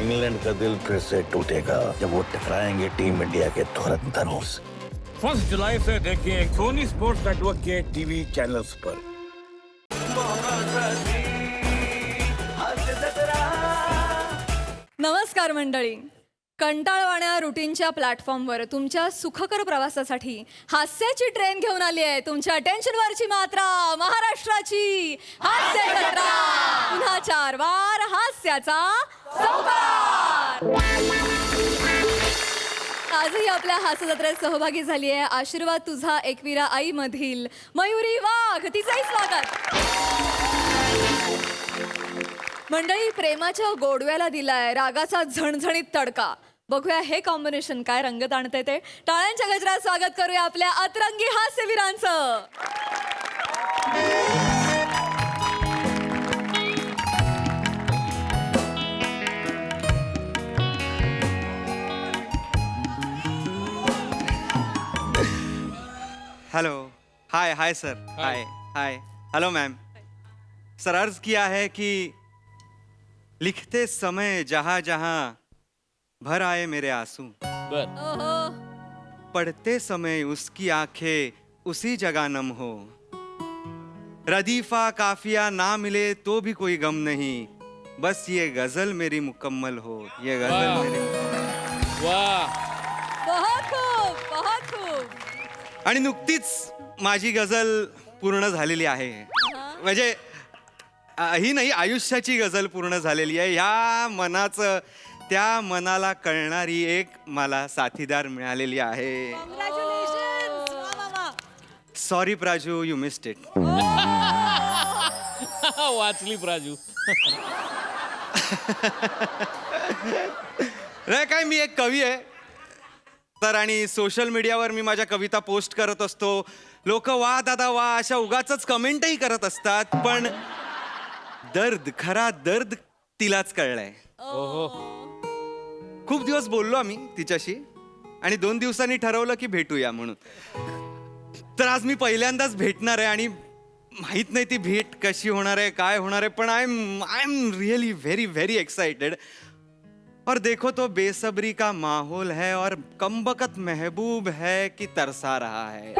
England का दिल फिर से टूटेगा जब वो टकराएंगे टीम इंडिया के धुरंधरों से। 1 जुलाई से देखिए सोनी स्पोर्ट्स नेटवर्क के टीवी चैनल्स पर। नमस्कार मंडळी, कंटाळवाण्या रुटीनच्या प्लॅटफॉर्मवर तुमच्या सुखकर प्रवासासाठी हास्याची ट्रेन घेऊन आली आहे तुमच्या टेन्शनवरची मात्रा, महाराष्ट्राची हास्य जत्रा। पुन्हा 4 वार हास्याचा चौकार। आजही आपल्या हास्य जत्रेत सहभागी झाली आहे आशीर्वाद तुझा एकविरा आई मधील मयुरी वाघ, तिचंही स्वागत। मंडळी, प्रेमाच्या गोडव्याला दिलाय रागाचा झणझणीत तडका। बघूया हे कॉम्बिनेशन काय रंगत आणते ते। टाळ्यांच्या गजरात स्वागत करूया आपल्या अतरंगी हास्यवीरांचं। हेलो, हाय हाय सर, हाय हाय, हेलो मैम। सर, अर्ज किया है कि लिखते समय जहां जहां भर आए मेरे आंसू, पढ़ते समय उसकी आंखें उसी जगह नम हो, रदीफा काफिया ना मिले तो भी कोई गम नहीं, बस ये गजल मेरी मुकम्मल हो, ये गजल मेरी। वाह, बहुत खूप, बहुत खूप। आणि नुकतीच माझी गजल पूर्ण झालेली आहे। म्हणजे ही नाही, आयुष्याची गजल पूर्ण झालेली आहे। ह्या मनाचं त्या मनाला कळणारी एक मला साथीदार मिळालेली आहे। Congratulations! वा, वा, वा। Sorry Praju, you missed it. वाचली प्राजू। नाही काय, मी एक कवी आहे तर, आणि सोशल मीडियावर मी माझ्या कविता पोस्ट करत असतो। लोक वा दादा वा अशा उगाचच कमेंटही करत असतात, पण दर्द, खरा दर्द तिलाच कळलाय। खूप दिवस बोललो आम्ही तिच्याशी आणि 2 दिवसांनी ठरवलं की भेटूया म्हणून। तर आज मी पहिल्यांदाच भेटणार आहे आणि माहित नाही ती भेट कशी होणार आहे, काय होणार आहे, पण I am really very very excited. और देखो तो बेसब्री का माहौल है और कमबख्त महबूब है कि तरसा रहा है,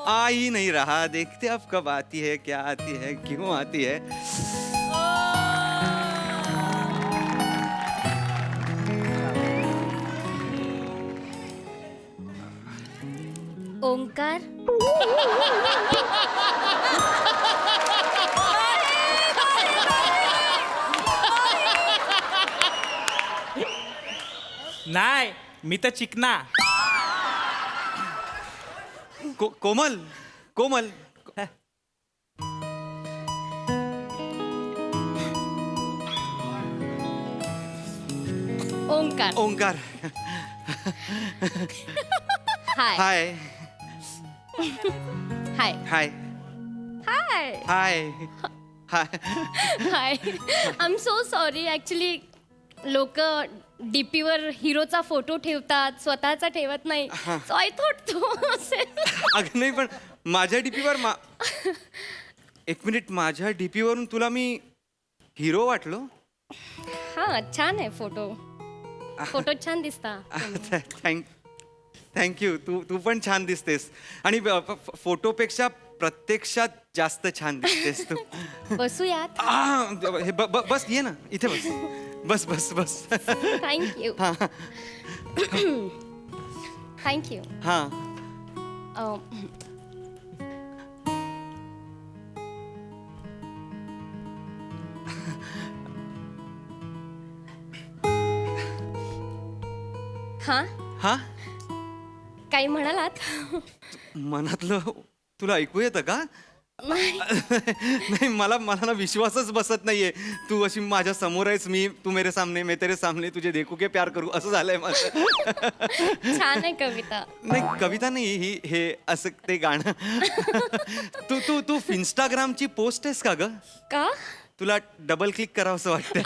आ ही नहीं रहा। देखते अब कब आती है, क्या आती है, क्यों आती है। ओंकार, नाही, मी तर चिकना। Komal, Komal, Onkar, Onkar, hi hi hi hi hi hi hi. Hi. I am so sorry, actually लोक डीपीवर हिरोचा फोटो ठेवतात, स्वतःचा ठेवत नाही, सो आय थॉट तो असेल। अगं नाही, पण माझ्या डीपीवर एक मिनिट, माझ्या डीपीवरून तुला मी हिरो वाटलो? हां, छान आहे फोटो, फोटो छान दिसता। थँक्यू, तू पण छान दिसतेस आणि फोटोपेक्षा प्रत्यक्षात जास्त छान दिसतेस तू। बसूयात। हे बस, ये ना इथे बस, बस बस बस। Thank you, thank you. हा, हां, हा, काही म्हणालात? मनातलं तुला ऐकू येतं का? नाही, मला ना विश्वासच बसत नाहीये। तू अशी माझ्या समोर आहेस, तू मेरे सामने, मैं तेरे सामने, तुझे देखू के प्यार करू, असं झालंय माझं। छान आहे कविता। नाही, कविता नाही, हे असं ते गाणं। तू तू तू इंस्टाग्रामची पोस्ट आहेस का ग? का? तुला डबल क्लिक करावं असं वाटतं।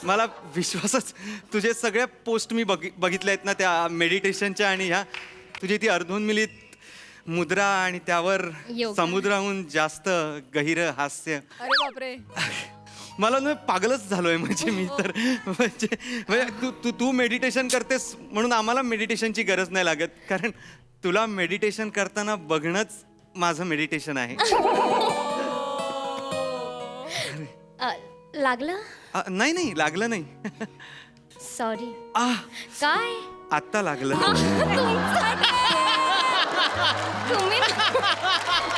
मला विश्वासच, तुझे सगळ्या पोस्ट मी बघितल्या आहेत ना, त्या मेडिटेशनच्या आणि ह्या, तुझी ती अर्धोन मिलीत मुद्रा आणि त्यावर योगा. समुद्राहून जास्त गहिर हास्य. अरे बापरे. मला ना पागलच झालोय म्हणजे मी तर म्हणजे तू मेडिटेशन करतेस म्हणून आम्हाला मेडिटेशनची गरज नाही लागत, कारण तुला मेडिटेशन करताना बघणंच माझं मेडिटेशन आहे. लागलं? नाही नाही लागलं नाही. सॉरी. आ काय आत्ता लागलं. तुम्ही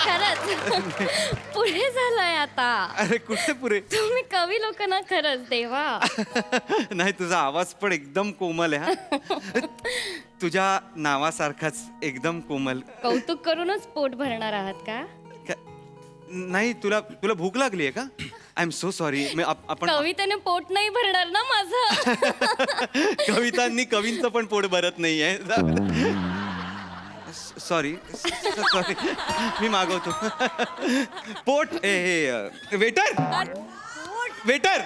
खरंच पुढे झालंय आता. अरे कुठे पुरे. तुम्ही कवी लोक ना खरंच देवा. नाही तुझा आवाज पण एकदम कोमल आहे हा. तुझ्या नावासारखाच एकदम कोमल. कौतुक करूनच पोट भरणार आहात का? नाही तुला तुला भूक लागली आहे का? I am so sorry. आपण कवितेने पोट नाही भरणार ना माझं. कवितांनी कवींचं पण पोट भरत नाहीये. सॉरी सॉरी मी मागवतो. पोट हे waiter waiter.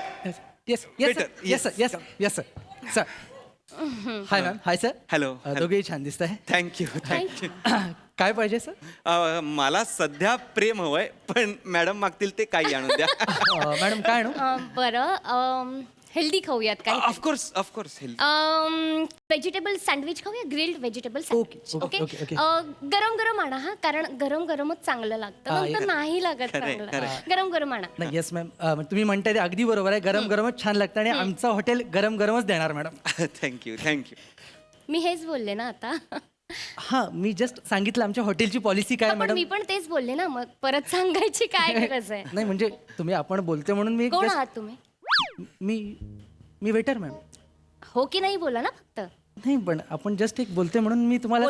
Yes Waiter, yes sir yes yes sir sir. Hi ma'am. Hi sir. Hello. दोघेही छान दिसत आहे. Thank you thank you. काय पाहिजे सर? मला सध्या प्रेम हवंय, पण मॅडम मागतील ते काही आणून द्या. मॅडम काय आणू? बरं हेल्दी खाऊयात काय? Of course of course health. Vegetable sandwich खाऊया. Grilled vegetable sandwich. Okay, okay okay. गरम गरम आणा हा, कारण गरम गरमच चांगलं लागतं, नंतर नाही लागत खरंय, चांगलं. खरंय. गरम गरम आणा. नाही येस मॅम, तुम्ही म्हणताय ते अगदी बरोबर आहे. गरम गरमच छान लागतं आणि आमचं हॉटेल गरम गरमच देणार मॅडम. Thank you thank you. मी हेच बोलले ना आता. हां मी जस्ट सांगितलं आमच्या हॉटेलची पॉलिसी काय पण मॅडम. मी पण तेच बोलले ना, मग परत सांगायची काय गरज आहे? नाही म्हणजे तुम्ही आपण बोलते म्हणून मी कोण just- आहात तुम्ही? मी वेटर मॅम. हो की नाही बोला ना फक्त. नाही पण आपण जस्ट एक बोलते म्हणून मी तुम्हाला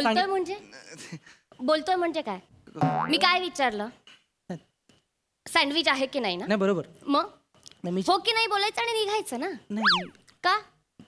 बोलतोय म्हणजे काय? मी काय विचारलं? सँडविच आहे की नाही ना? नाही बरोबर. मग नाही मी हो की नाही बोलायचं आणि निघायचं ना. नाही का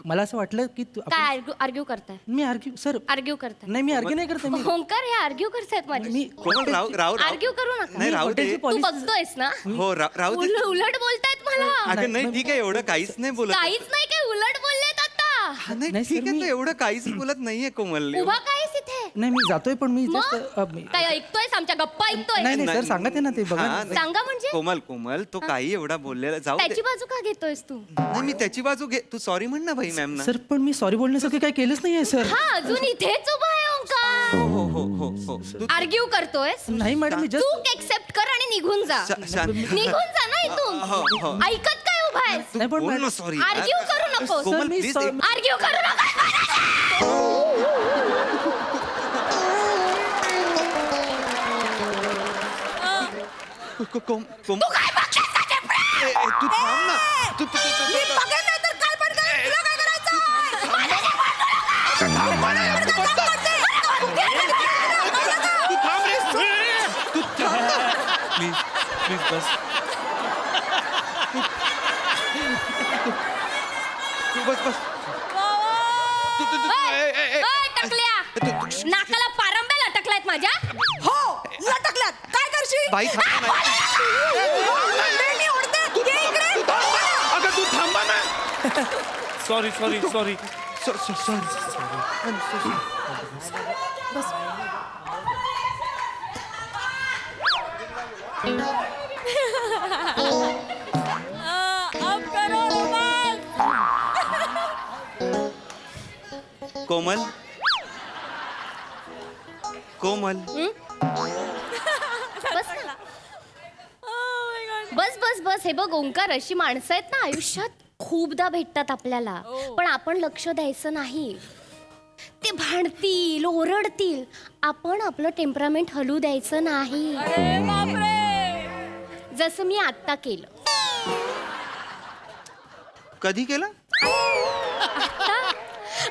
मला असं वाटलं की काय आर्ग्यू करताय? मी आर्ग्यू सर. आर्ग्यू करताय? नाही मी आर्ग्यू नाही करते. मी ओंकार हे आर्ग्यू करतायत माझी. मी कोमल राव राव राव. आर्ग्यू करू नका. नाही राहू दे. हॉटेलची तू पॉलिसी बघतोयस ना? हो राहू दे. उलट बोलतायत मला. अगं नाही ठीक आहे, एवढं काहीच नाही बोलत. काहीच नाही, काय उलट बोललेत आता. हा, नाही नाही, ठीक सर, आहे, मी- तू एवढं काहीच बोलत नाहीये कोमल. उभा कायस इथे? नाही मी जातोय पण मी मग जस्ट काय ऐकतोयस? आमच्या गप्पा ऐकतोय? नाही नाही सर सांगा ते ना ते बघा हा, ना. नाही. सांगा म्हणजे कोमल कोमल तो काही एवढा बोललेला जाऊ दे. त्याची बाजू का घेतोयस तू? नाही मी त्याची बाजू घे. तू सॉरी म्हण ना भाई मॅम ना. सर पण मी सॉरी बोलण्यासारखं काही केलंच नाहीये सर. हा अजून इथेच उभा आहे ओंकार. हो हो हो हो तू आर्ग्यू करतोयस? नाही मॅडम मी जस्ट चूक एक्सेप्ट कर आणि निघून जा. शांत. निघून जा ना हो, हो. इथून. ऐकत काय उभा आहेस? नाही पण बोल ना मॅडम- सॉरी. आर्ग्यू करू नको. कोमल मी प्लीज sorry. आर्ग्यू करू नका. कोम तू काय तू थांब ना. तू प्लीज प्लीज बस. तू बस बस. टकल्या नाकाला पारंब्या लटकलायत माझ्या. हो लटकल्यात. काय करशील? बाई थांबा ना. मी ओढते. ये इकडे. अगं तू थांबा ना. Sorry sorry sorry. सॉरी. अब करो रोमांस. कोमल कोमल बस ना. बस बस बस. हे बघ ओंकार, अशी माणसं आहेत ना आयुष्यात खूपदा भेटतात आपल्याला, पण आपण लक्ष द्यायचं नाही. ते भांडतील, ओरडतील, आपण आपलं टेम्परामेंट हलू द्यायचं नाही. अरे बापरे. जसं मी आत्ता केलं. कधी केलं?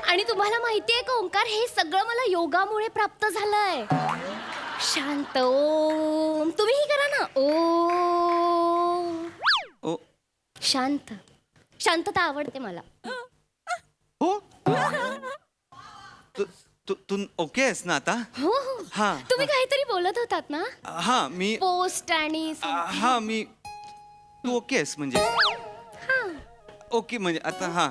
आणि तुम्हाला माहितीये का ओंकार, हे सगळं मला योगामुळे प्राप्त झालंय. शांत ओम. तुम्हीही करा ना. ओम. ओ शांत. शांतता आवडते मला. हो तू ओके आहेस ना आता? हो हो. हा, तुम्ही काहीतरी बोलत होतात ना, हा मी पोस्ट आणि हा मी तू ओके आहेस म्हणजे ओके म्हणजे आता हा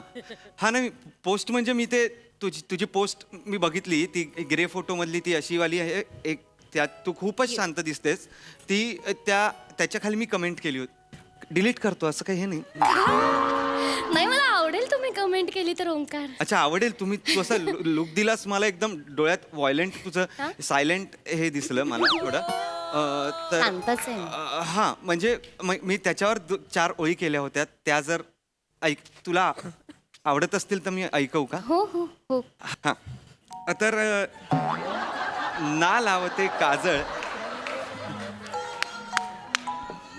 हा नाही पोस्ट म्हणजे मी ते तुझी पोस्ट मी बघितली ती ग्रे फोटो मधली ती अशी वाली आहे एक त्यात तू खूपच शांत दिसतेस. ती त्याच्या खाली मी कमेंट केली होती. डिलीट करतो असं काही हे नाही. नाही, मला आवडेल तुम्ही कमेंट केली तर ओंकार. अच्छा, आवडेल. तुम्ही तू असा लुक दिलास मला, एकदम डोळ्यात व्हायलेंट तुझं सायलेंट हे दिसलं मला थोडं. तर शांतच आहे. हां, म्हणजे मी त्याच्यावर 4 ओळी केल्या होत्या. त्या जर तुला आवडत असतील तर मी ऐकवू का? हो हो हो. हां, तर ना लावते काजळ,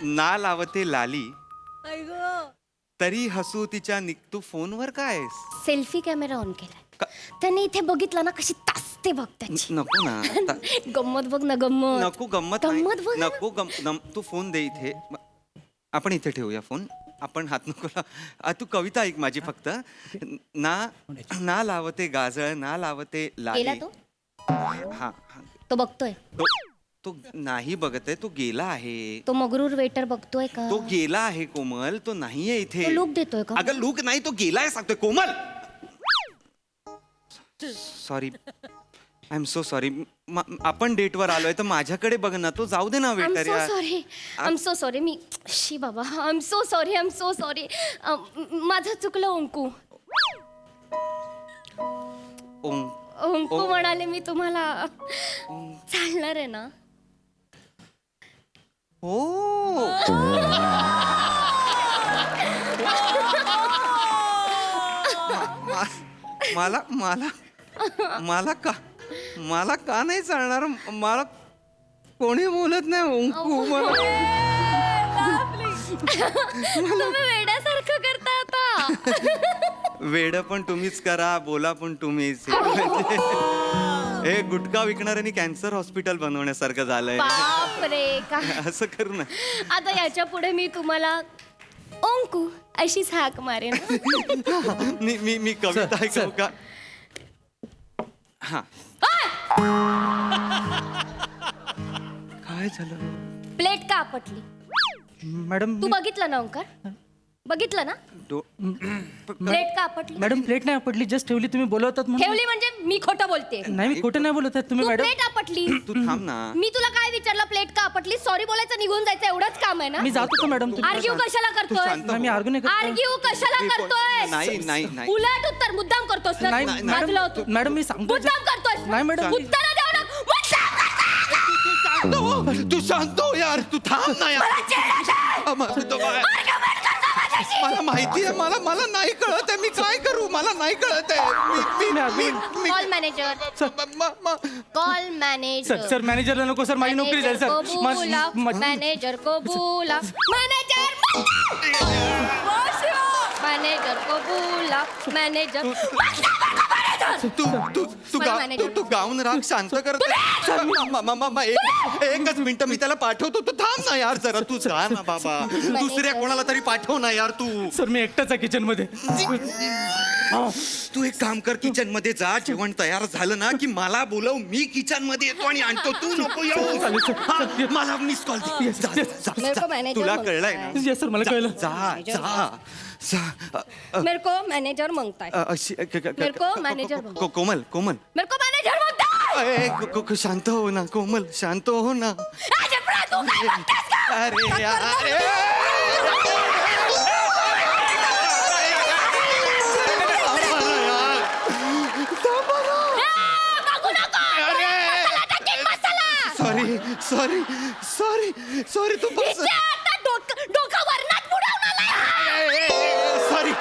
ना लावते लाली, तरी हसू तिच्या तू फोनवर काय सेल्फी कॅमेरा ऑन केलाय. त्याने इथे बघितलं ना कशी तासते बघ त्याची. नको ना आता. गंमत बघ ना, गंमत. नको गंमत नाही. गंमत बघ ना. नको तू फोन दे इथे. आपण इथे ठेवूया फोन. आपण हात नको तू कविता ऐक माझी फक्त. ना लावते गाजळ, ना लावते गेला लाली. तो. हा, तो बघतोय. तो नाही बघत आहे, तो गेला आहे. तो मगरूर वेटर बघतोय का? तो गेला आहे कोमल, तो नाहीये इथे. तो लूक देतोय का? अगं लूक नाही, तो गेलाय सांगतोय Komal. Sorry, I am so sorry. आपण डेटवर आलोय तर माझ्याकडे बघ ना. तो जाऊ दे ना वेटर यार. I am so sorry. Me she बाबा, आय एम सो सॉरी. माझं चुकलं ओंकू. ओंकू म्हणाले मी तुम्हाला. चालणार आहे ना? हो. मला मला मला का मला का नाही चालणार? मला कोणी बोलत नाही ओंकू. तुम्ही वेड्यासारखं करता आता. वेड पण तुम्हीच करा, बोला पण तुम्हीच. हे गुटखा विकणाऱ्यांनी कॅन्सर हॉस्पिटल बनवण्यासारखं झालंय. बापरे, का असं करू ना. आता याच्या पुढे मी तुम्हाला ओंकू अशीच हाक मारेन. मी कविता ऐकू का? हा, काय झालं? प्लेट का आपटली? मॅडम तू बघितलं ना ओंकार? बघितलं ना? प्लेट का आपटली? मॅडम प्लेट नाही आपटली, जस्ट ठेवली. तुम्ही बोलवतात म्हणून. ठेवली म्हणजे मी खोटं बोलते. नाही, मी खोटं नाही बोलत आहे. तुम्ही तू मॅडम. प्लेट आपटली. तू थांब ना. मी तुला काय विचारलं? प्लेट का आपटली? सॉरी बोलायचं, निघून जायचं, एवढंच काम आहे ना? मी जातो का मॅडम? तुम्ही आर्ग्यू कशाला करतोय? शांत नाही, मी आर्ग्यू नाही करत. आर्ग्यू कशाला करतोय? नाही. उलट उत्तर मुद्दाम करतोस ना? नाही, वाचलं होतं. मॅडम, मॅडम मी सांगतो. मुद्दाम करतोस. नाही, मॅडम. उत्तर द्यावं ना. तू शांत हो यार. तू थांब ना यार. मला माहिती आहे. मला नाही कळत आहे. मी काय करू? मला नाही कळत आहे. Call manager. Call manager. Sir मॅनेजरला नको सर, माझी नोकरी जाईल सर. मॅनेजर को बोला. मॅनेजर तू गाऊन राग शांत करत. एकच मिनिट, मी त्याला पाठवतो. तू थांब ना यार जरा. तू जा ना बाबा. दुसऱ्या कोणाला तरी पाठव ना यार तू. सर मी एकटाच आहे किचन मध्ये. तू एक काम कर, किचन मध्ये जा. जेवण तयार झालं ना की मला बोलव. मी किचन मध्ये येतो आणि आणतो. तू नको येऊ. मला मिस कॉल दे. तुला कळलंय ना? येस सर, मला कळलं. जा. मेरे को मैनेजर मांगता है. मेरे को मैनेजर कोमल मेरे को मैनेजर मांगता है. शांत हो ना कोमल, शांत हो ना. तू काय मागतेस का? अरे यार. सॉरी तू डोका वरनात बुडवणार. सॉरी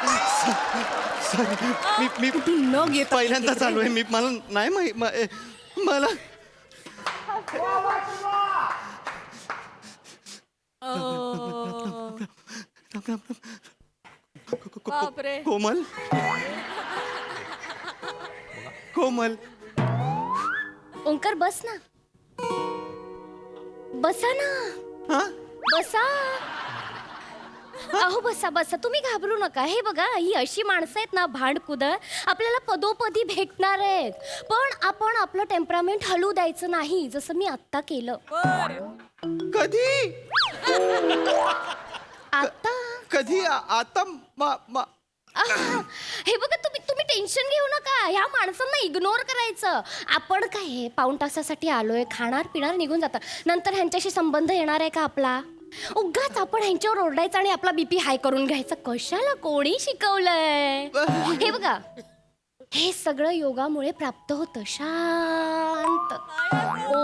मी पहिल्यांदा चालू आहे. मला नाही मला बापरे. कोमल ओंकार बस ना. बसा ना. हा बसा. अहो बसा. तुम्ही घाबरू नका. हे बघा, ही अशी माणसं आहेत ना भांडकुद, आपल्याला पदोपदी भेटणार आहेत. पण आपण आपलं टेम्परामेंट हलू द्यायचं नाही, जसं मी आत्ता केलं. कधी आता आता हे बघा तुम्ही टेन्शन घेऊ नका. ह्या माणसांना इग्नोर करायचं. आपण काय हे पाऊण तासासाठी आलोय, खाणार पिणार निघून जातात. नंतर ह्यांच्याशी संबंध येणार आहे का आपला? उगाच आपण ह्यांच्यावर ओरडायचं आणि आपला बीपी हाय करून घ्यायचा. कशाला? कोणी शिकवलंय? हे बघा, हे सगळं योगामुळे प्राप्त होतं. शांत. ओ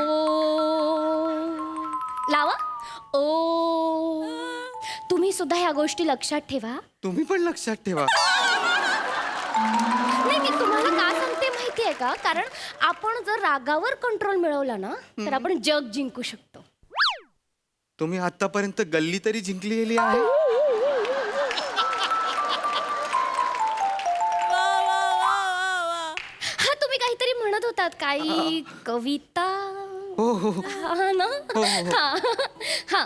लावा. ओ तुम्ही सुद्धा ह्या गोष्टी लक्षात ठेवा. तुम्ही पण लक्षात ठेवा. नाही, मी तुम्हाला का सांगते माहिती आहे का? कारण आपण जर रागावर कंट्रोल मिळवला ना तर आपण जग जिंकू शकतो. तुम्ही आतापर्यंत गल्ली तरी जिंकलेली आहे. हा, तुम्ही काहीतरी म्हणत होतात. काही कविता? हो हो हा ना? हा, हा.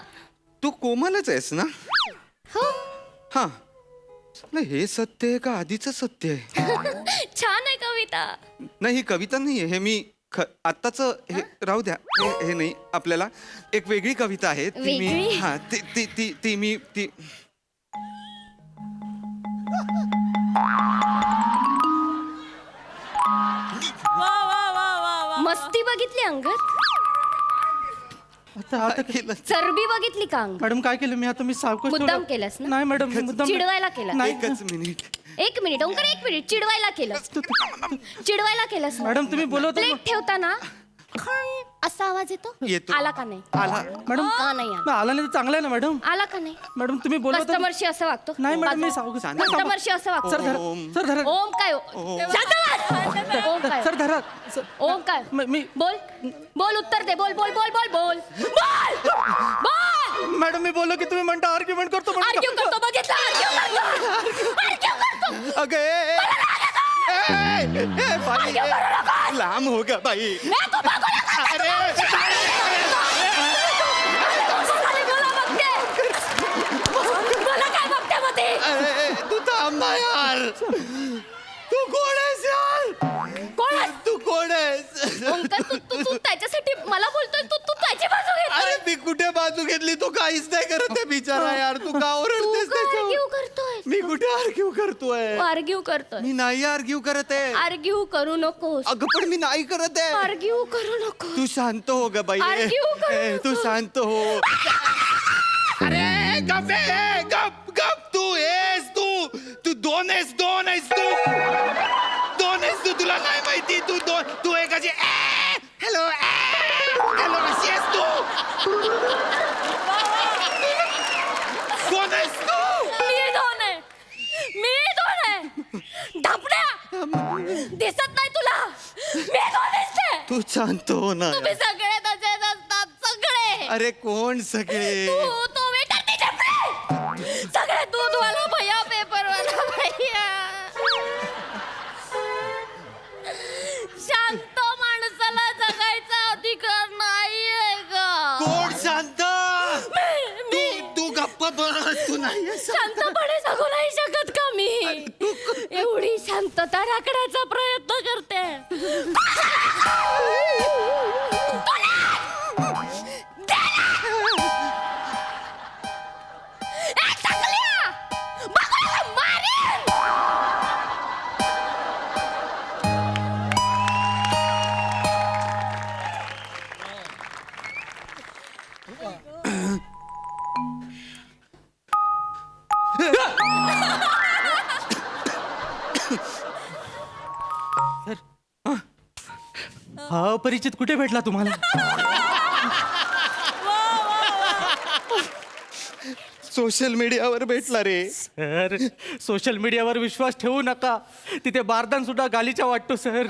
तू कोमलच आहेस ना? हो. हा. नाही, हे सत्य आहे का आधीच सत्य आहे? छान आहे कविता. नाही, ही कविता नाहीये. हे मी आत्ताच हे राहू द्या. हे नाही, आपल्याला एक वेगळी कविता आहे ती मी वेगळी? हा ती ती ती ती मी ती मस्ती बघितली अंगत? आता केलं. चरबी बघितली का अंग? मॅडम काय केलं मी? आता मी सावकाश मुद्दाम ठेवलं. केलंस ना? नाही मॅडम, मी मुद्दाम चिडवायला केलं? नाही. एकच मिनिट. एक मिनिट ओंकार, एक मिनिट. चिडवायला केलं? चिडवायला केलंस? मॅडम तुम्ही बोलवता प्लेट ठेवताना असा आवाज येतो? येतो. आला का नाही? आला. मॅडम का नाही आला? आला नाही तर चांगलं आहे ना मॅडम. आला का नाही? मॅडम तुम्ही बोलवता कस्टमरशी असं वागतो? नाही मॅडम, मी बाजू- सावकाश शांत. कस्टमरशी असं वागतो? सर धरा. ओम. सर धरा. ओम काय? शांत बस. ओम काय? सर धरा. सर, ओम काय? मी बोल बोल, उत्तर दे. बोल बोल बोल बोल बोल बोल बोल. मॅडम मी बोललो की तुम्ही म्हणता आर्ग्युमेंट करतो म्हणून. आर्ग्यू करतो, बघितलं? आर्ग्यू करतो. अगं बाई, लांब हो ग बाई. अरे मला काय बघते मग ते? अरे तू थांब ना यार. तू कोण आहेस यार? कोण आहेस? तू कोण आहेस? ओंकार, तू त्याच्यासाठी मला बोलतोय. तू त्याची बाजू अरे घेतोय. मी कुठे बाजू घेतली? तू काहीच नाही करत आहे बिचारा यार. तू का ओरडतेस त्याच्यावर? आर्ग्यू करतोय. मी कुठे आर्ग्यू करतोय? आर्ग्यू करतोय. मी नाही आर्ग्यू करत आहे. आर्ग्यू करू नकोस. अगं पण मी नाही करत आहे. आर्ग्यू करू नको. तू शांत हो ग बाई. Argue करू ए, तू नको. शांत हो. अरे गप रे, गप गप. तू आहेस तू दोन आहेस तू. तुला नाही माहिती. तू एक अशी हॅलो हॅलो अशी आहेस तू. कोण आहेस तू? मी दोन आहे. ढापड्या दिसत नाही तुला? मी दोन दिसते. तू शांत हो ना. तुम्ही सगळे तसेच असतात, सगळे. अरे कोण सगळे? तू वेटर ढापडे. सगळे दूधवाला भैया, पेपरवाला भैया. शांत माणसाला जगायचा अधिकार नाहीये का? कोण शांत? मी तू गप्प बस. तू नाही आहेस. शांतपणे जगू नाही शकत का मी? एवढी शांतता राखण्याचा प्रयत्न करते. ए, टाकल्या! बघायला मारेन! हा परिचित कुठे भेटला तुम्हाला? सोशल मीडियावर भेटला रे. सर सोशल मीडियावर विश्वास ठेवू नका. तिथे बारदान सुद्धा गालीच्या वाटतो सर.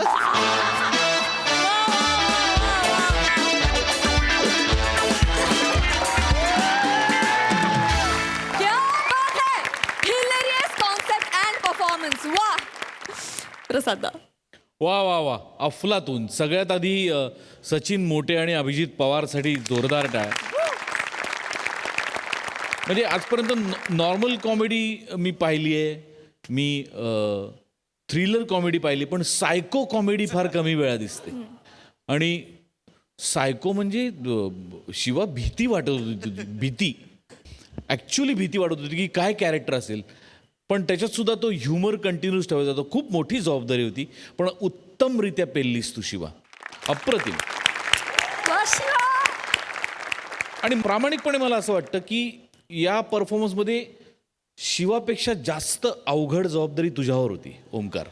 क्या बात है! Hilarious concept and performance. वाह! प्रसादा. वा वा वा, अफलातून. सगळ्यात आधी सचिन मोटे आणि अभिजित पवारसाठी जोरदार टाळ्या. म्हणजे आजपर्यंत नॉर्मल कॉमेडी मी पाहिली आहे, मी थ्रिलर कॉमेडी पाहिली, पण सायको कॉमेडी फार कमी वेळा दिसते. आणि सायको म्हणजे शिवा भीती वाटत होती. भीती ॲक्च्युली भीती वाटत होती की काय कॅरेक्टर असेल. पण त्याच्यात सुद्धा तो ह्युमर कंटिन्यूस ठेवायचा होता. खूप मोठी जबाबदारी होती, पण उत्तमरित्या पेललीस तू शिवा. अप्रतिम. वा, शिवा. आणि प्रामाणिकपणे मला असं वाटतं की या परफॉर्मन्समध्ये शिवापेक्षा जास्त अवघड जबाबदारी तुझ्यावर होती ओमकार.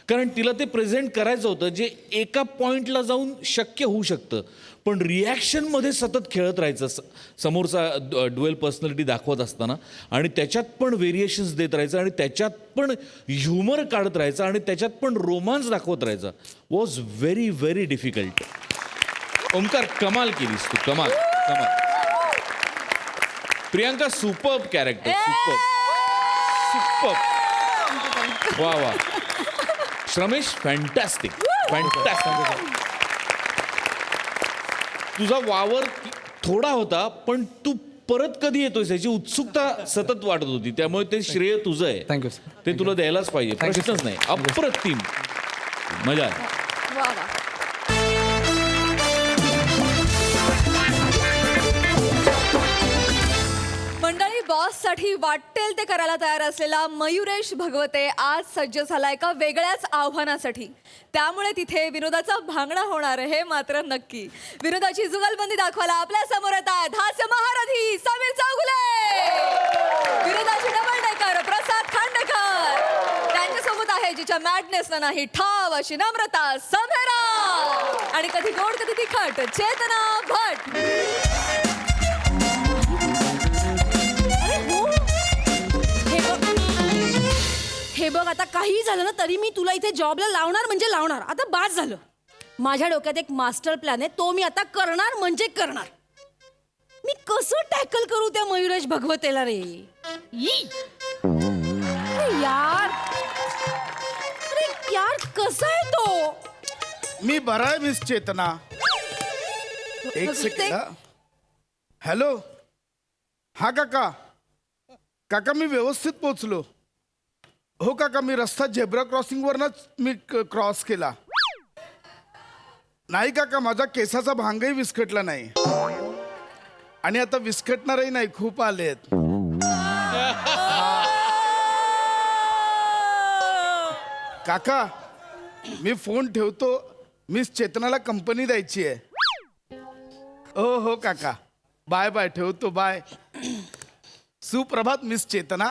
कारण तिला ते प्रेझेंट करायचं होतं जे एका पॉईंटला जाऊन शक्य होऊ शकतं, पण रिॲक्शनमध्ये सतत खेळत राहायचं समोरचा ड्युएल पर्सनॅलिटी दाखवत असताना, आणि त्याच्यात पण व्हेरिएशन्स देत राहायचं, आणि त्याच्यात पण ह्युमर काढत राहायचं, आणि त्याच्यात पण रोमांस दाखवत राहायचा. Was very very difficult. Omkar कमाल केलीस तू, कमाल कमाल. Priyanka superb character, superb superb. वा वा. श्रमेश फॅन्टॅस्टिक फॅन्टॅस्टिक. तुझा वावर थोडा होता, पण तू परत कधी येतोयस याची उत्सुकता सतत वाटत होती, त्यामुळे ते श्रेय तुझं आहे. Thank you sir. ते तुला द्यायलाच पाहिजे, प्रश्नच नाही. अप्रतिम मजा आली. वा वा. मंडळी, बॉससाठी वाटेल ते करायला तयार असलेला मयुरेश भगवते आज सज्ज झाला एका वेगळ्याच आव्हानासाठी. त्यामुळे तिथे विनोदाचा भांगडा होणार हे मात्र नक्की. विनोदाची जुगलबंदी दाखवायला आपल्या समोर येत आहेत हास्य महारथी समीर चौगुले, विनोदाची डबल डेकर प्रसाद खांडेकर, त्यांच्यासोबत आहे जिच्या मॅडनेसला नाही ठाव अशी नम्रता सभेरा, आणि कधी गोड कधी तिखट चेतना भट. हे बघ, आता काही झालं ना तरी मी तुला इथे जॉबला लावणार म्हणजे लावणार. आता बाद झालं. माझ्या डोक्यात एक मास्टर प्लॅन आहे, तो मी आता करणार म्हणजे करणार. मी कसं टॅकल करू त्या मयुरेश भगवतेला रे? अरे यार, अरे यार, कसा आहे तो? मी बरा आहे मिस चेतना. एक सेकंड. हॅलो. हा काका. काका मी व्यवस्थित पोचलो. हो काका, मी रस्ता झेब्रा क्रॉसिंगवरनच मी क्रॉस केला. नाही काका, माझा केसाचा भांगही विस्कटला नाही, आणि आता विस्कटणारही नाही, खूप आलेत. काका मी फोन ठेवतो, मिस चेतनाला कंपनी द्यायची आहे. हो हो काका, बाय बाय, ठेवतो, बाय. सुप्रभात मिस चेतना.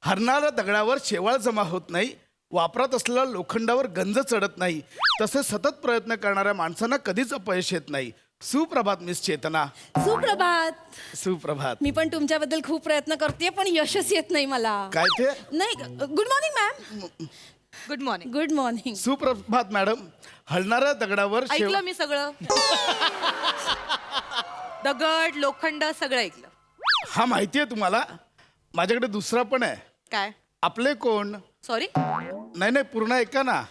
हरणाऱ्या दगडावर शेवाळ जमा होत नाही, वापरात असलेल्या लोखंडावर गंज चढत नाही, तसे सतत प्रयत्न करणाऱ्या माणसांना कधीच अपयश येत नाही. सुप्रभात मिस चेतना. सुप्रभात. सुप्रभात. मी पण तुमच्याबद्दल खूप प्रयत्न करते, पण यशच येत नाही मला. काय ते? नाही. Good morning ma'am. Good morning. Good morning. सुप्रभात मॅडम. हलणाऱ्या दगडावर ऐकलं मी सगळं. दगड लोखंड सगळं ऐकलं. हा माहितीये तुम्हाला. माझ्याकडे दुसरा पण आहे. काय? आपले कोण. सॉरी. नाही नाही, पूर्ण ऐका ना.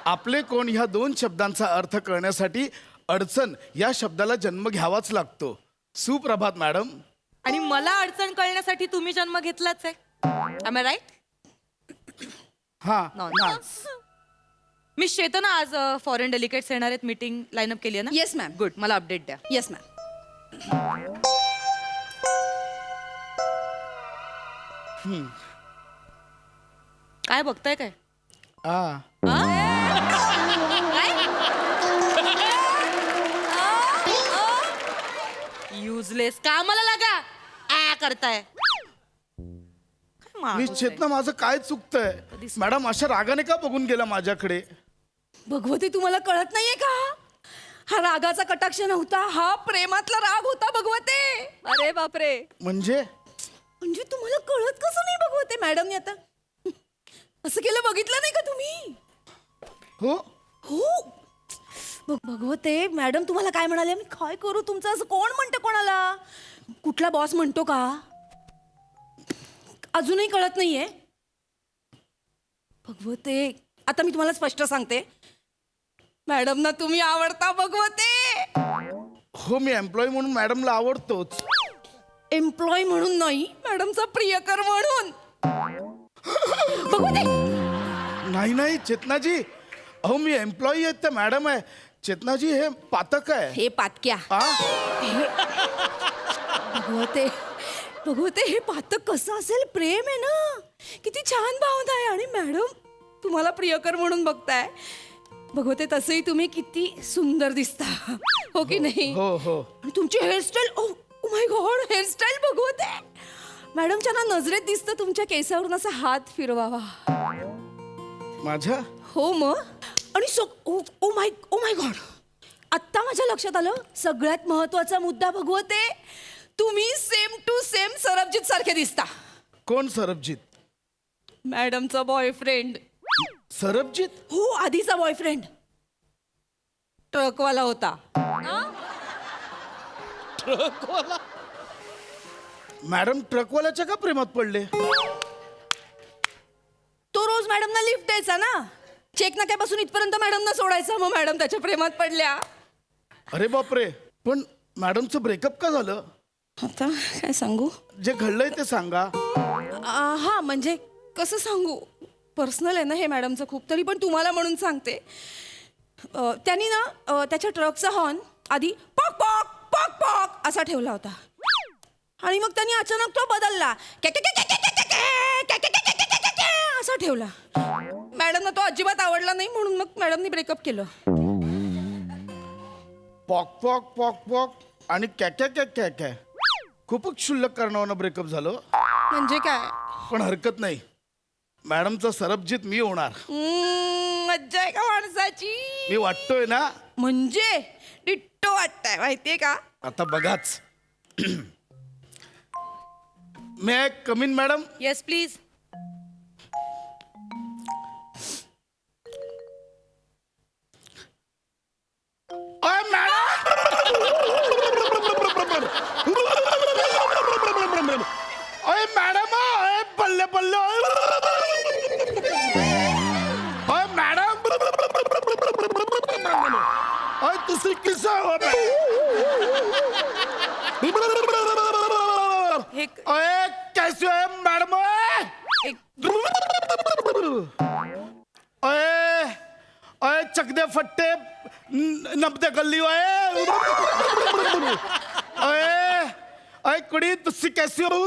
आपले कोण ह्या दोन शब्दांचा अर्थ कळण्यासाठी अडचण या शब्दाला जन्म घ्यावाच लागतो. सुप्रभात मॅडम. आणि मला अडचण कळण्यासाठी तुम्ही जन्म घेतलाच आहे. Am I right? हा Nonsense. मिस चेतना, आज फॉरेन डेलिकेट्स येणार आहेत, मीटिंग लाईनअप केली आहे ना? Yes ma'am. गुड. मला अपडेट द्या. Yes ma'am. काय बघताय काय? युजलेस. कामाला लागा. करताय. काय माणूस मिस आहे? चेतना, माझं काय चुकतंय? मॅडम अशा रागाने का बघून गेला माझ्याकडे? भगवती, तुम्हाला कळत नाहीये का? हा रागाचा कटाक्ष नव्हता, हा प्रेमातला राग होता भगवते. अरे बापरे. म्हणजे म्हणजे तुम्हाला कळत कसं नाही भगवते? मॅडमने आता असं केलं, बघितलं नाही का तुम्ही? हो हो भगवते, मॅडम तुम्हाला काय म्हणाले? मी काय करू तुमचं? असं कोण म्हणतं कोणाला? कुठला बॉस म्हणतो का? अजूनही कळत नाहीये भगवते. आता मी तुम्हाला स्पष्ट सांगते, मॅडम ना तुम्ही आवडता भगवते. हो, मी एम्प्लॉई म्हणून मॅडमला आवडतोच. एम्प्लॉय म्हणून नाही, मॅडमचा प्रियकर म्हणून. भगवते. नाही नाही चेतनाजी, अहो मी एम्प्लॉई आहे, तर मॅडम आहे. चेतनाजी हे पातक आहे. हे पातक्या. आ? भगवते, भगवते हे पाहतं कसं असेल, प्रेम आहे ना, किती छान भावना आहे. आणि मॅडम तुम्हाला प्रियकर म्हणून बघताय. भगवते तसंही तुम्ही किती सुंदर दिसता, हो की नाही? हो हो. आणि तुमची hairstyle, oh my God, hairstyle भगवते. मॅडमच्या ना नजरेत दिसतं तुमच्या केसावरून असा हात फिरवावा. माझ्या हो मग. आणि ओ माय गॉड, आत्ता माझ्या लक्षात आलं सगळ्यात महत्वाचा मुद्दा भगवते, तुम्ही सेम टू सेम सरबजीत सारखे दिसता. कोण सरबजीत? मॅडमचा बॉयफ्रेंड. सरबजीत? हो, आधीचा बॉयफ्रेंड ट्रकवाला होता. मॅडम ट्रकवाल्याच्या का प्रेमात पडले? तो रोज मॅडमना लिफ्ट द्यायचा ना, चेक नाक्यापासून इथपर्यंत मॅडमना सोडायचा, मग मॅडम त्याच्या प्रेमात पडल्या. अरे बापरे, पण मॅडमचं ब्रेकअप का झालं? आता काय सांगू? जे घडलंय ते सांगा. हा म्हणजे कसं सांगू, पर्सनल आहे ना हे मॅडमचं खूप, तरी पण तुम्हाला म्हणून सांगते. त्यांनी ना त्याच्या ट्रकचा हॉर्न आधी पॉक पॉक पॉक पॉक असा ठेवला होता, आणि मग त्यांनी अचानक तो बदलला, असा ठेवला. मॅडमना तो अजिबात आवडला नाही, म्हणून मग मॅडमनी ब्रेकअप केलं. पॉक पॉक पॉक पॉक आणि कॅक्या कॅक्या कॅ, खूपच क्षुल्लक कारणावरनं ब्रेकअप झालं. म्हणजे काय? पण हरकत नाही, मॅडमचा सरबजीत मी होणार. मज्जा आहे का माणसाची? मी वाटतोय ना? म्हणजे डिट्टो वाटतंय, माहितीये का? आता बघाच. May I come in madam? Yes please. अय मॅडम, अय मॅडम, अय पल्ले पल्ले, अय मॅडम, अय दुसरी किस्सा अय कैसे है मॅडम? अय अय चकदे फट्टे नबदे गल्ली वाय, अय अय कुड़ी तुसी कैसी हो?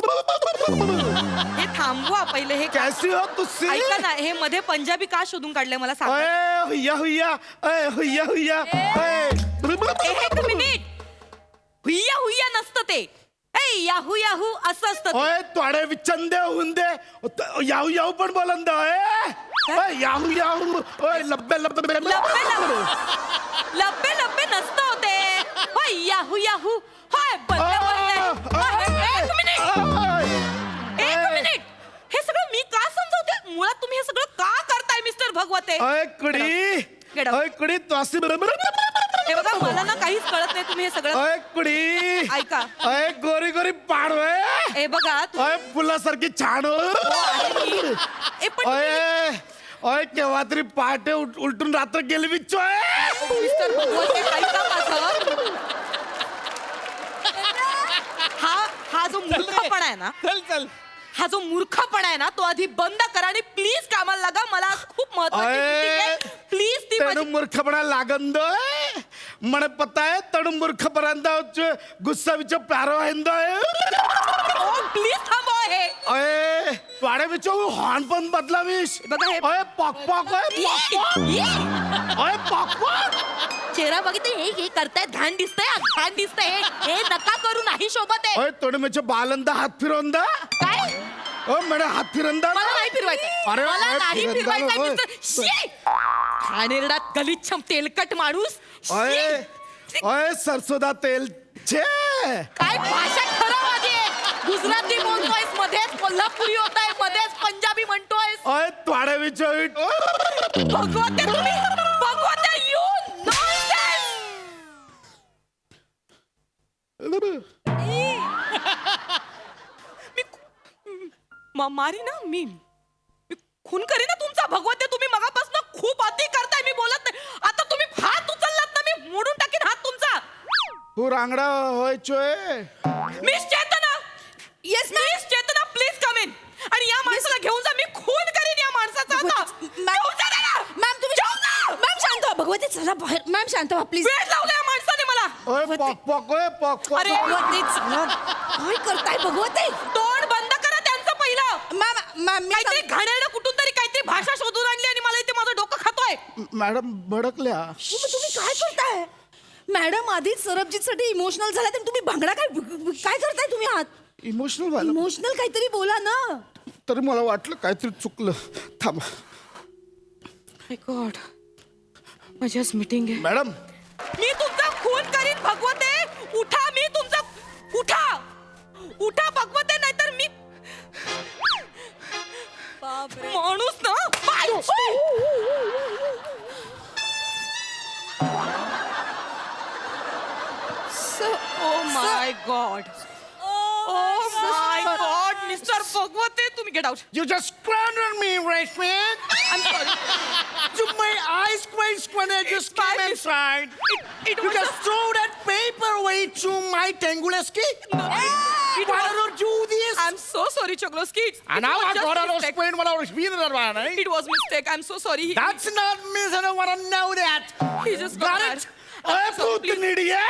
हे थांबवा पहिले. हे कैसी हो तुसी? ऐका ना, हे मध्ये पंजाबी का शोधून काढले मला सांगा. अय हुया हुया, अय हुया हुया, अय एक मिनिट. हुय्या हुय्या नसतं ते, ए याहू याहू असं असतं ते. अय तोडे विचंदे हुंदे याहू याहू पण बोलंद. अय याहू याहू, अय लब्बे लब्बे लब्बे लब्बे लब्बे नसतं होते. होय याहू याहू, होय बल्ले बल्ले. एक मिनिट, हे सगळं मी का समजवते? मुळात तुम्ही हे सगळं का करताय मिस्टर भगवते? अय कुडी, Get out. अय कुडी तू अशी बरोबर. हे बघा, मला ना काहीच कळत नाही. तुम्ही हे सगळं अय कुडी, ऐका. अय गोरी गोरी पाडवे, हे बघा अय फुलासारखी छान हो. पण अय अय केव्हा तरी पहाटे उलटून रात्र गेली बिच्चोय. मिस्टर भगवते ऐका माझं. हा जो मूर्खपणा आहे ना, हा जो मूर्खपणा आहे ना, तो आधी बंद करा आणि प्लीज कामाला लागा. मला खूप महत्वाची प्लीज ती तेणु मूर्खपणा लागंद मन पता है. तेणु मूर्खपणा गुस्सा विच प्यारो हिंदो प्लीज थांबवा हे. अय वाडे विच हॉर्न पण बदलावीस. बघा हे. अय पॉक पॉक, अय पॉक पॉक, अय पॉक पॉक. चेहरा बघितलं, हे करताय, घाण दिसतंय, घाण दिसतंय. हे नका करू, नाही शोभत आहे. अय तेणु मिच बालंदा हात फिरवंदा. काय? ओ मॅडम हात फिरंदा. मला नाही फिरवायचं. अरे मला नाही फिरंदा फिरवायचं होय. मिस्टर. शी! घाणेरडा गलिच्छम तेलकट माणूस. शी! अय अय सरसोदा तेल छे. काय भाषा ठरव आधी. गुजराती बोलतोयस, मध्येच कोल्हापुरी होताय, मध्येच पंजाबी म्हणतोयस. अय तोडे विच भगवते तुम्ही, भगवते यू नॉनसेन्स. मारी ना मी खून करी ना तुमचा. भगवते तुम्ही मगापासून खूप अति करताय. मी बोलत नाही. आता तुम्ही हात उचललात ना, मी मोडून टाकीन हात तुमचा. तू रांगडा होय चोय. Miss Chetna, yes miss Chetna, please come in. आणि या माणसाला घेऊन जा. मी खून करीन या माणसाचा आता. घेऊन जा त्याला. मॅम तुम्ही, मॅम शांत व्हा. भगवती चला बाहेर. मॅम शांत व्हा प्लीज. वेळ लावला या माणसाने मला. ओय पॉक पॉक ओय पॉक पॉक अरे काय करताय भगवते तोंड बंद करा त्यांचं पहिलं काहीतरी घाणेरडं कुठून तरी काहीतरी भाषा शोधून आणली आणि मला इथे माझं डोकं खातोय. मॅडम भडकल्या. तुम्ही काय करताय मॅडम? आधीच सरबजीतसाठी इमोशनल झाला तर तुम्ही भांगडा काय काय करताय तुम्ही आत? इमोशनल झालं इमोशनल काहीतरी बोला ना. तरी मला वाटलं काहीतरी चुकलं. थांबा माय गॉड माझी आज मीटिंग आहे. मॅडम मी तुमचा खून करीन भगवते. उठा, मी तुमचा उठा भगवते, नाहीतर मी माणूस ना. Oh my God, oh my God, mister भगवते, तुम्ही get out. You just squandered me, Rashmi. I'm sorry. My eyes quite squandered. Just came inside. It You was just threw that paperweight to my Tenguleski. Why don't you do this? I'm so sorry, Choglowski. And now I got out of Spain when I was being there, right? It was mistake. I'm so sorry. That's not miss. I don't want to know that. He just got Got mad. it? Oye, भूतनीडिये!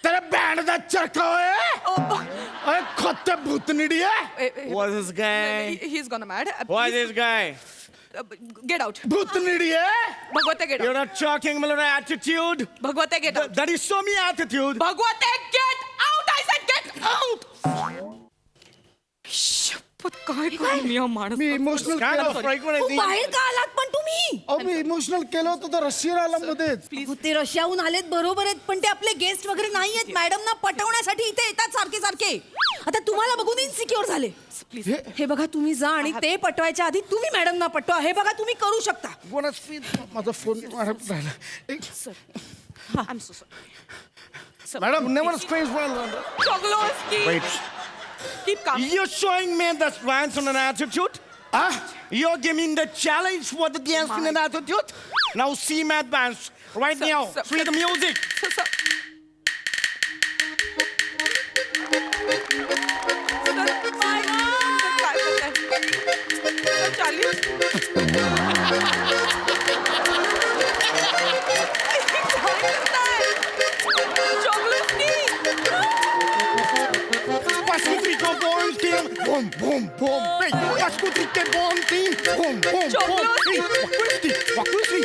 तेरे band दा चरखा है? ओए, खत्ते भूतनीडिये! What's this guy? He's gonna mad. Why this guy? Get out. भूतनीडिये! Bhagwate, get You're out. not talking about attitude. Bhagwate, get out. That is so me attitude. Bhagwate, get out! I said get out! शपथ काय करू मी हा माणूस. मी emotional Kind of केलं. fragrant, I हो, think. बाहेर का आलात पण तुम्ही? अहो, मी इमोशनल केलं होतं तर रशियन आला मध्येच. हो, ते रशियाहून आलेत बरोबर आहेत पण ते आपले गेस्ट वगैरे नाही आहेत. मॅडमना पटवण्यासाठी इथे येतात सारखे सारखे. आता तुम्हाला बघून इन्सिक्युअर झाले. हे बघा तुम्ही जा आणि ते पटवायच्या आधी तुम्ही मॅडमना पटवा. हे बघा तुम्ही करू शकता. माझा फोन राहिला. I'm so sorry. Madam never screen Choglowski. Wait. Keep calm. You're showing me the stance on an attitude? You're giving the challenge for the dance in an attitude? Now see my dance right now. See the music. Sir. Pascutrico born team. Boom, boom, boom. Hey, Pascutrico born team. Boom, boom, boom. Hey, Wakusti.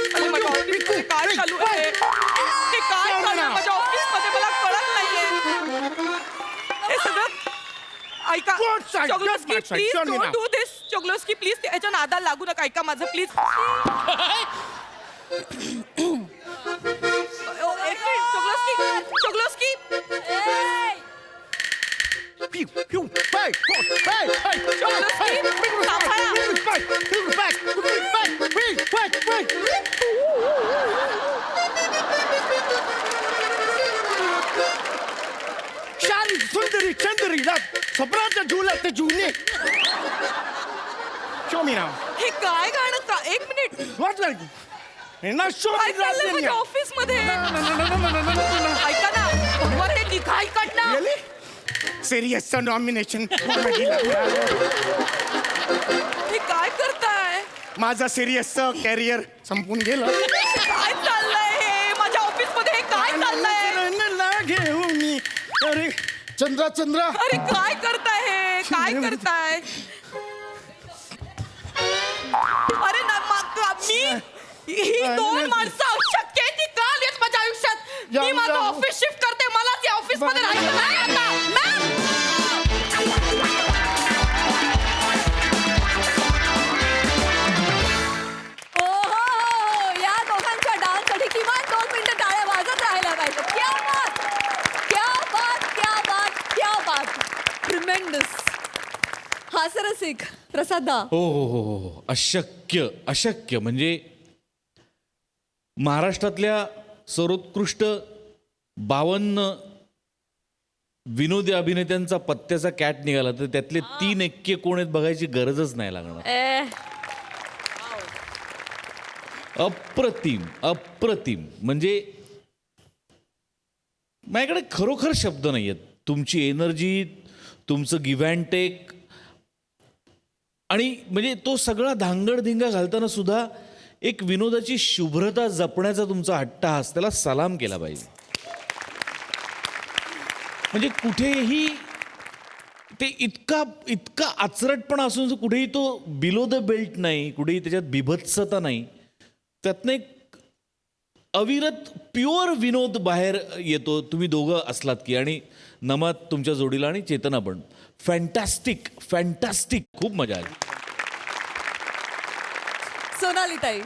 काय चालू आहे? हे काय चालू आहे माझ्या ऑफिसमध्ये? मला कळत नाहीये. हे सगळं ऐका. Good side, Choglowski, good side. please Show me don't now. do this. Choglowski, please याच्या नादाला लागू नका. ऐका माझं प्लीज. एक minute. Choglowski. Pew, pew. Hey, hey, hey. Choglowski, सांभाळा. शाली सुंदरी चंदरी स्वप्नाच्या झुल्यात ते जुने. Show me now. हे काय गाणं का? एक minute. What's that? Now show काय me चाललंय that. माझ्या ऑफिसमध्ये? No. ऐका ना. भगवान ते निघा इकडनं. Really? Serious nomination. हे काय करताय? माझा सिरियस कॅरियर संपून गेलं. काय चाललंय हे माझ्या ऑफिसमध्ये? हे काय चाललंय? घेऊन मी. अरे चंद्रा अरे काय करताय हे? काय करताय? अरे ना मी ही दोन माणसं अशक्य आहे ती का आलीत माझ्या आयुष्यात? मी माझं ऑफिस शिफ्ट करते. मला त्या ऑफिसमध्ये राहायचं नाही आता. मॅम! या दोघांच्या डान्ससाठी किमान 2 मिनिटं टाळ्या वाजत राहायला पाहिजे. क्या बात, क्या बात, क्या बात, क्या बात. ट्रिमेंडस. हास्यरसिक प्रसाद दा. हो. अशक्य म्हणजे महाराष्ट्रातल्या सर्वोत्कृष्ट 52 विनोदी अभिनेत्यांचा पत्त्याचा कॅट निघाला तर त्यातले 3 एक्के कोण आहेत बघायची गरजच नाही लागणार. अप्रतिम म्हणजे माझ्याकडे खरोखर शब्द नाही आहेत. तुमची एनर्जी, तुमचं गिव्ह अँड टेक आणि म्हणजे तो सगळा धांगडधिंगा घालताना सुद्धा एक विनोदाची शुभ्रता जपण्याचा तुमचा हट्टहास, त्याला सलाम केला पाहिजे. म्हणजे कुठेही ते इतका आचरटपणा असून कुठेही तो बिलो द बेल्ट नाही, कुठेही त्याच्यात बिभत्सता नाही, त्यातनं एक अविरत प्युअर विनोद बाहेर येतो. तुम्ही दोघं असलात की, आणि नमात तुमच्या जोडीला आणि चेतना पण फॅन्टॅस्टिक फॅन्टॅस्टिक, खूप मजा आली. सोनाली ताई,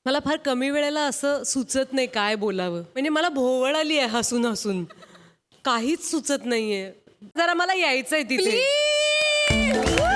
मला फार कमी वेळेला असं सुचत नाही काय बोलावं. म्हणजे मला भोवळ आली आहे हसून हसून, काहीच सुचत नाहीये. जरा मला यायचंय तिथे. प्लीज